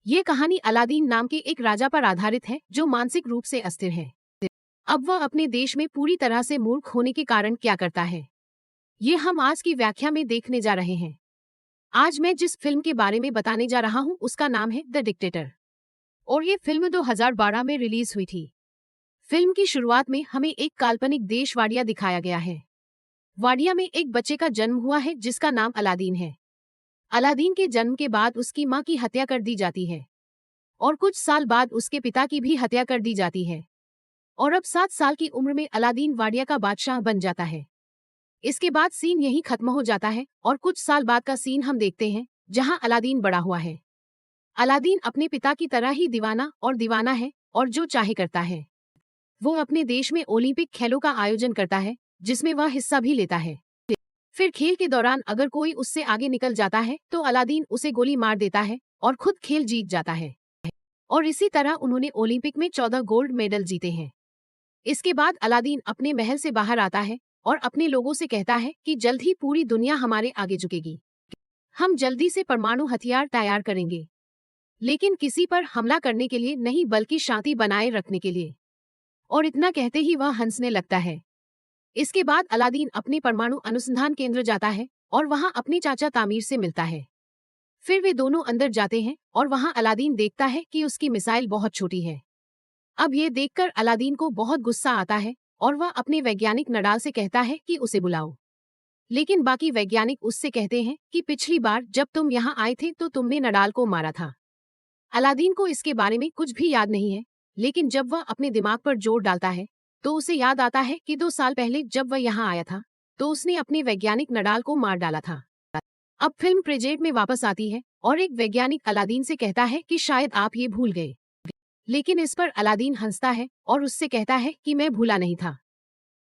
ये कहानी अलादीन नाम के एक राजा पर आधारित है जो मानसिक रूप से अस्थिर है। अब वह अपने देश में पूरी तरह से मूर्ख होने के कारण क्या करता है, ये हम आज की व्याख्या में देखने जा रहे हैं। आज मैं जिस फिल्म के बारे में बताने जा रहा हूँ उसका नाम है द डिक्टेटर और ये फिल्म 2012 में रिलीज हुई थी। फिल्म की शुरुआत में हमें एक काल्पनिक देश वाडिया दिखाया गया है। वाडिया में एक बच्चे का जन्म हुआ है जिसका नाम अलादीन है। अलादीन के जन्म के बाद उसकी मां की हत्या कर दी जाती है और कुछ साल बाद उसके पिता की भी हत्या कर दी जाती है और अब 7 साल की उम्र में अलादीन वाडिया का बादशाह बन जाता है। इसके बाद सीन यहीं खत्म हो जाता है और कुछ साल बाद का सीन हम देखते हैं जहां अलादीन बड़ा हुआ है। अलादीन अपने पिता की तरह ही दीवाना है और जो चाहे करता है। वो अपने देश में ओलंपिक खेलों का आयोजन करता है जिसमें वह हिस्सा भी लेता है। फिर खेल के दौरान अगर कोई उससे आगे निकल जाता है तो अलादीन उसे गोली मार देता है और खुद खेल जीत जाता है और इसी तरह उन्होंने ओलंपिक में 14 गोल्ड मेडल जीते हैं। इसके बाद अलादीन अपने महल से बाहर आता है और अपने लोगों से कहता है कि जल्द ही पूरी दुनिया हमारे आगे झुकेगी। हम जल्दी से परमाणु हथियार तैयार करेंगे, लेकिन किसी पर हमला करने के लिए नहीं बल्कि शांति बनाए रखने के लिए। और इतना कहते ही वह हंसने लगता है। इसके बाद अलादीन अपने परमाणु अनुसंधान केंद्र जाता है और वहां अपने चाचा तामीर से मिलता है। फिर वे दोनों अंदर जाते हैं और वहां अलादीन देखता है कि उसकी मिसाइल बहुत छोटी है। अब ये देखकर अलादीन को बहुत गुस्सा आता है और वह अपने वैज्ञानिक नडाल से कहता है कि उसे बुलाओ। लेकिन बाकी वैज्ञानिक उससे कहते हैं कि पिछली बार जब तुम यहाँ आए थे तो तुमने नडाल को मारा था। अलादीन को इसके बारे में कुछ भी याद नहीं है, लेकिन जब वह अपने दिमाग पर जोर डालता है तो उसे याद आता है कि 2 साल पहले जब वह यहाँ आया था तो उसने अपने वैज्ञानिक नडाल को मार डाला था। अब फिल्म प्रेजेंट में वापस आती है और एक वैज्ञानिक अलादीन से कहता है कि शायद आप ये भूल गए। लेकिन इस पर अलादीन हंसता है और उससे कहता है कि मैं भूला नहीं था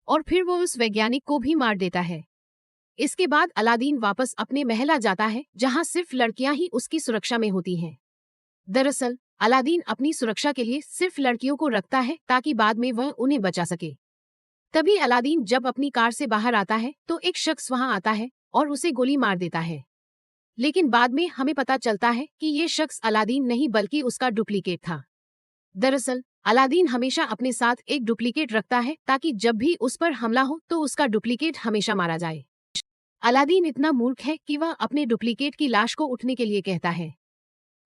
और फिर वो उस वैज्ञानिक को भी मार देता है। इसके बाद अलादीन वापस अपने महल आ जाता है जहां सिर्फ लड़कियां ही उसकी सुरक्षा में होती हैं। दरअसल अलादीन अपनी सुरक्षा के लिए सिर्फ लड़कियों को रखता है ताकि बाद में वह उन्हें बचा सके। तभी अलादीन जब अपनी कार से बाहर आता है तो एक शख्स वहां आता है और उसे गोली मार देता है। लेकिन बाद में हमें पता चलता है कि ये शख्स अलादीन नहीं बल्कि उसका डुप्लीकेट था। दरअसल अलादीन हमेशा अपने साथ एक डुप्लीकेट रखता है ताकि जब भी उस पर हमला हो तो उसका डुप्लीकेट हमेशा मारा जाए। अलादीन इतना मूर्ख है कि वह अपने डुप्लीकेट की लाश को उठने के लिए कहता है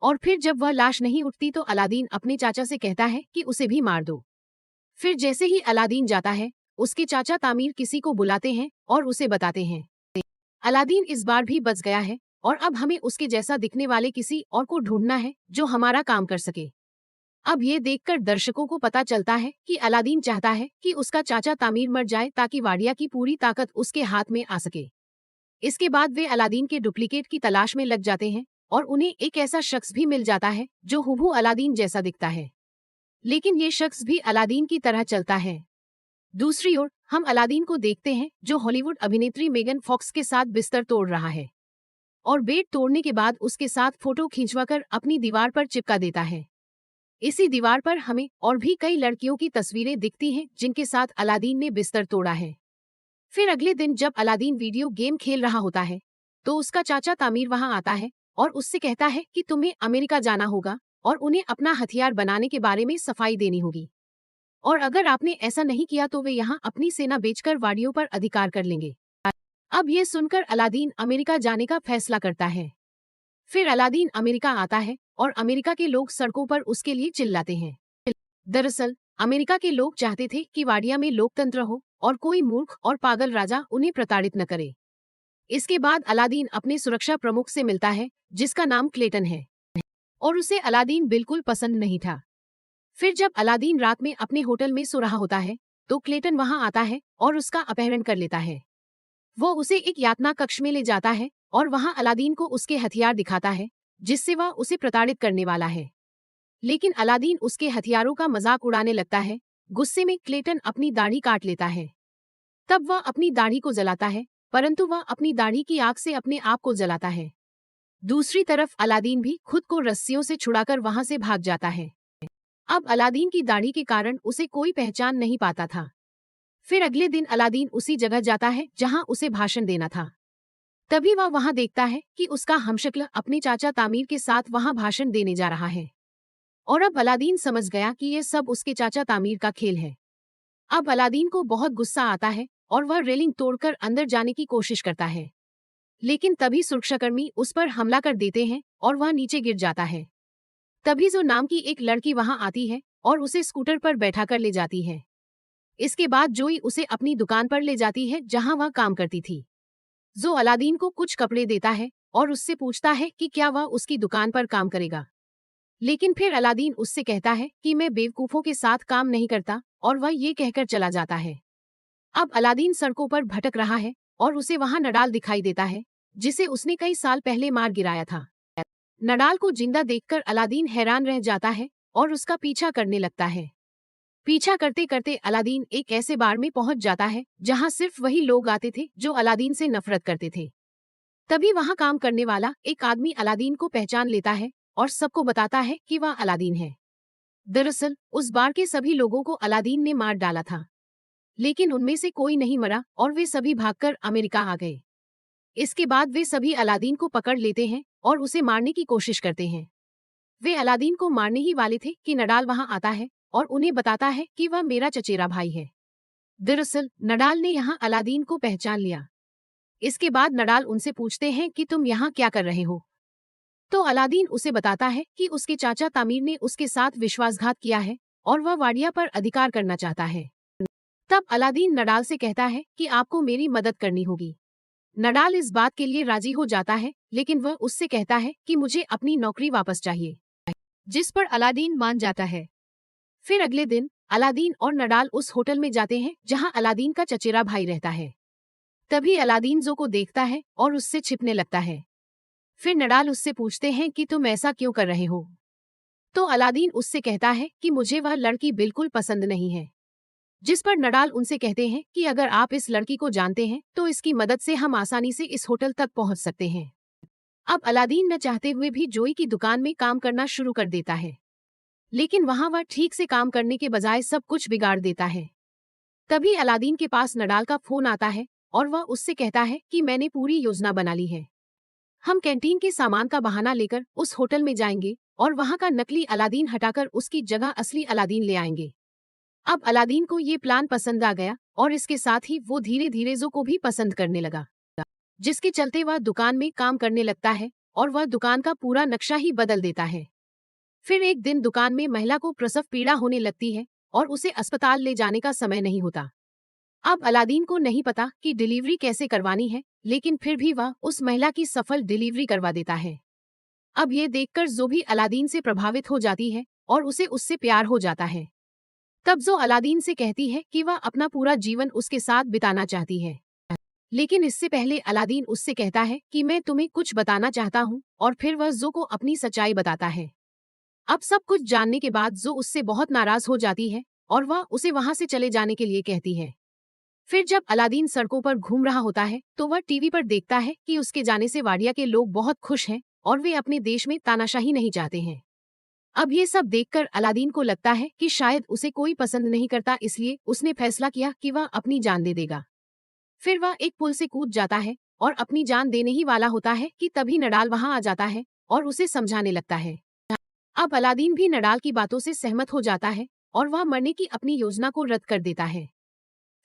और फिर जब वह लाश नहीं उठती तो अलादीन अपने चाचा से कहता है कि उसे भी मार दो। फिर जैसे ही अलादीन जाता है उसके चाचा तामीर किसी को बुलाते हैं और उसे बताते हैं अलादीन इस बार भी बच गया है और अब हमें उसके जैसा दिखने वाले किसी और को ढूंढना है जो हमारा काम कर सके। अब ये देखकर दर्शकों को पता चलता है कि अलादीन चाहता है कि उसका चाचा तामीर मर जाए ताकि वाडिया की पूरी ताकत उसके हाथ में आ सके। इसके बाद वे अलादीन के डुप्लीकेट की तलाश में लग जाते हैं और उन्हें एक ऐसा शख्स भी मिल जाता है जो हूबहू अलादीन जैसा दिखता है, लेकिन ये शख्स भी अलादीन की तरह चलता है। दूसरी ओर हम अलादीन को देखते हैं जो हॉलीवुड अभिनेत्री मेगन फॉक्स के साथ बिस्तर तोड़ रहा है और बेड तोड़ने के बाद उसके साथ फोटो खींचवाकर अपनी दीवार पर चिपका देता है। इसी दीवार पर हमें और भी कई लड़कियों की तस्वीरें दिखती हैं जिनके साथ अलादीन ने बिस्तर तोड़ा है। फिर अगले दिन जब अलादीन वीडियो गेम खेल रहा होता है तो उसका चाचा तामीर वहां आता है और उससे कहता है कि तुम्हें अमेरिका जाना होगा और उन्हें अपना हथियार बनाने के बारे में सफाई देनी होगी और अगर आपने ऐसा नहीं किया तो वे यहाँ अपनी सेना बेचकर वाडियों पर अधिकार कर लेंगे। अब ये सुनकर अलादीन अमेरिका जाने का फैसला करता है। फिर अलादीन अमेरिका आता है और अमेरिका के लोग सड़कों पर उसके लिए चिल्लाते हैं। दरअसल अमेरिका के लोग चाहते थे कि वाडिया में लोकतंत्र हो और कोई मूर्ख और पागल राजा उन्हें प्रताड़ित न करे। इसके बाद अलादीन अपने सुरक्षा प्रमुख से मिलता है जिसका नाम क्लेटन है और उसे अलादीन बिल्कुल पसंद नहीं था। फिर जब अलादीन रात में अपने होटल में सो रहा होता है तो क्लेटन वहां आता है और उसका अपहरण कर लेता है। वो उसे एक यातना कक्ष में ले जाता है और वहां अलादीन को उसके हथियार दिखाता है जिससे वह उसे प्रताड़ित करने वाला है। लेकिन अलादीन उसके हथियारों का मजाक उड़ाने लगता है। गुस्से में क्लेटन अपनी दाढ़ी काट लेता है। तब वह अपनी दाढ़ी को जलाता है, परंतु वह अपनी दाढ़ी की आग से अपने आप को जलाता है। दूसरी तरफ अलादीन भी खुद को रस्सियों से छुड़ाकर वहां से भाग जाता है। अब अलादीन की दाढ़ी के कारण उसे कोई पहचान नहीं पाता था। फिर अगले दिन अलादीन उसी जगह जाता है जहां उसे भाषण देना था। तभी वह वहां देखता है कि उसका हमशक्ल अपने चाचा तामीर के साथ वहां भाषण देने जा रहा है। और अब अलादीन समझ गया कि ये सब उसके चाचा तामीर का खेल है। अब अलादीन को बहुत गुस्सा आता है और वह रेलिंग तोड़कर अंदर जाने की कोशिश करता है। लेकिन तभी सुरक्षाकर्मी उस पर हमला कर देते हैं और वह नीचे गिर जाता है। तभी जो नाम की एक लड़की वहां आती है और उसे स्कूटर पर बैठाकर ले जाती है। इसके बाद जोई उसे अपनी दुकान पर ले जाती है जहां वह काम करती थी। जो अलादीन को कुछ कपड़े देता है और उससे पूछता है कि क्या वह उसकी दुकान पर काम करेगा। लेकिन फिर अलादीन उससे कहता है कि मैं बेवकूफों के साथ काम नहीं करता और वह ये कहकर चला जाता है। अब अलादीन सड़कों पर भटक रहा है और उसे वहां नडाल दिखाई देता है, जिसे उसने कई साल पहले मार गिराया था। नडाल को जिंदा देखकर अलादीन हैरान रह जाता है और उसका पीछा करने लगता है। पीछा करते करते अलादीन एक ऐसे बार में पहुंच जाता है जहां सिर्फ वही लोग आते थे जो अलादीन से नफरत करते थे। तभी वहां काम करने वाला एक आदमी अलादीन को पहचान लेता है और सबको बताता है कि वह अलादीन है। दरअसल उस बार के सभी लोगों को अलादीन ने मार डाला था, लेकिन उनमें से कोई नहीं मरा और वे सभी भागकर अमेरिका आ गए। इसके बाद वे सभी अलादीन को पकड़ लेते हैं और उसे मारने की कोशिश करते हैं। वे अलादीन को मारने ही वाले थे कि नडाल वहां आता है और उन्हें बताता है कि वह मेरा चचेरा भाई है। दरअसल नडाल ने यहाँ अलादीन को पहचान लिया। इसके बाद नडाल उनसे पूछते हैं कि तुम यहाँ क्या कर रहे हो। तो अलादीन उसे बताता है कि उसके चाचा तामीर ने उसके साथ विश्वासघात किया है और वह वाडिया पर अधिकार करना चाहता है। तब अलादीन नडाल से कहता है कि आपको मेरी मदद करनी होगी। नडाल इस बात के लिए राजी हो जाता है, लेकिन वह उससे कहता है कि मुझे अपनी नौकरी वापस चाहिए, जिस पर अलादीन मान जाता है। फिर अगले दिन अलादीन और नडाल उस होटल में जाते हैं जहां अलादीन का चचेरा भाई रहता है। तभी अलादीन जो को देखता है और उससे छिपने लगता है। फिर नडाल उससे पूछते हैं कि तुम ऐसा क्यों कर रहे हो। तो अलादीन उससे कहता है कि मुझे वह लड़की बिल्कुल पसंद नहीं है। जिस पर नडाल उनसे कहते हैं कि अगर आप इस लड़की को जानते हैं तो इसकी मदद से हम आसानी से इस होटल तक पहुंच सकते हैं। अब अलादीन न चाहते हुए भी जोई की दुकान में काम करना शुरू कर देता है, लेकिन वहां वह ठीक से काम करने के बजाय सब कुछ बिगाड़ देता है। तभी अलादीन के पास नडाल का फोन आता है और वह उससे कहता है कि मैंने पूरी योजना बना ली है। हम कैंटीन के सामान का बहाना लेकर उस होटल में जाएंगे और वहां का नकली अलादीन हटाकर उसकी जगह असली अलादीन ले आएंगे। अब अलादीन को ये प्लान पसंद आ गया और इसके साथ ही वो धीरे धीरे जो को भी पसंद करने लगा, जिसके चलते वह दुकान में काम करने लगता है और वह दुकान का पूरा नक्शा ही बदल देता है। फिर एक दिन दुकान में महिला को प्रसव पीड़ा होने लगती है और उसे अस्पताल ले जाने का समय नहीं होता। अब अलादीन को नहीं पता कि डिलीवरी कैसे करवानी है, लेकिन फिर भी वह उस महिला की सफल डिलीवरी करवा देता है। अब ये देखकर जो भी अलादीन से प्रभावित हो जाती है और उसे उससे प्यार हो जाता है। तब जो अलादीन से कहती है कि वह अपना पूरा जीवन उसके साथ बिताना चाहती है। लेकिन इससे पहले अलादीन उससे कहता है कि मैं तुम्हें कुछ बताना चाहता हूँ, और फिर वह जो को अपनी सच्चाई बताता है। अब सब कुछ जानने के बाद जो उससे बहुत नाराज हो जाती है और वह उसे वहां से चले जाने के लिए कहती है। फिर जब अलादीन सड़कों पर घूम रहा होता है तो वह टीवी पर देखता है कि उसके जाने से वाडिया के लोग बहुत खुश हैं और वे अपने देश में तानाशाही नहीं चाहते हैं। अब ये सब देखकर अलादीन को लगता है कि शायद उसे कोई पसंद नहीं करता, इसलिए उसने फैसला किया कि वह अपनी जान दे देगा। फिर वह एक पुल से कूद जाता है और अपनी जान देने ही वाला होता है कि तभी नडाल वहां आ जाता है और उसे समझाने लगता है। अब अलादीन भी नडाल की बातों से सहमत हो जाता है और वह मरने की अपनी योजना को रद्द कर देता है।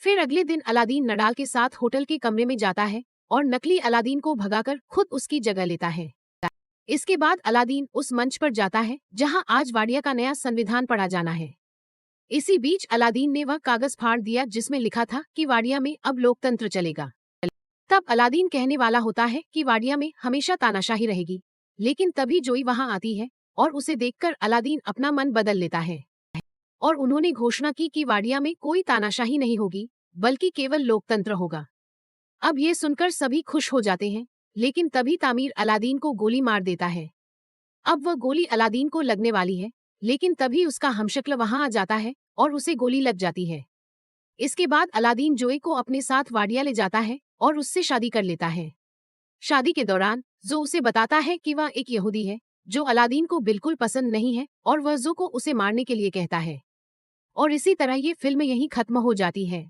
फिर अगले दिन अलादीन नडाल के साथ होटल के कमरे में जाता है और नकली अलादीन को भगाकर खुद उसकी जगह लेता है। इसके बाद अलादीन उस मंच पर जाता है जहां आज वाडिया का नया संविधान पढ़ा जाना है। इसी बीच अलादीन ने वह कागज फाड़ दिया जिसमें लिखा था कि वाडिया में अब लोकतंत्र चलेगा। तब अलादीन कहने वाला होता है कि वाडिया में हमेशा तानाशाही रहेगी, लेकिन तभी जोई वहां आती है और उसे देखकर अलादीन अपना मन बदल लेता है और उन्होंने घोषणा की कि वाडिया में कोई तानाशाही नहीं होगी, बल्कि केवल लोकतंत्र होगा। अब ये सुनकर सभी खुश हो जाते हैं, लेकिन तभी तामीर अलादीन को गोली मार देता है। अब वह गोली अलादीन को लगने वाली है, लेकिन तभी उसका हमशक्ल वहां आ जाता है और उसे गोली लग जाती है। इसके बाद अलादीन जोई को अपने साथ वाडिया ले जाता है और उससे शादी कर लेता है। शादी के दौरान जो उसे बताता है कि वह एक यहूदी है, जो अलादीन को बिल्कुल पसंद नहीं है और वह जो को उसे मारने के लिए कहता है। और इसी तरह ये फिल्म यहीं खत्म हो जाती है।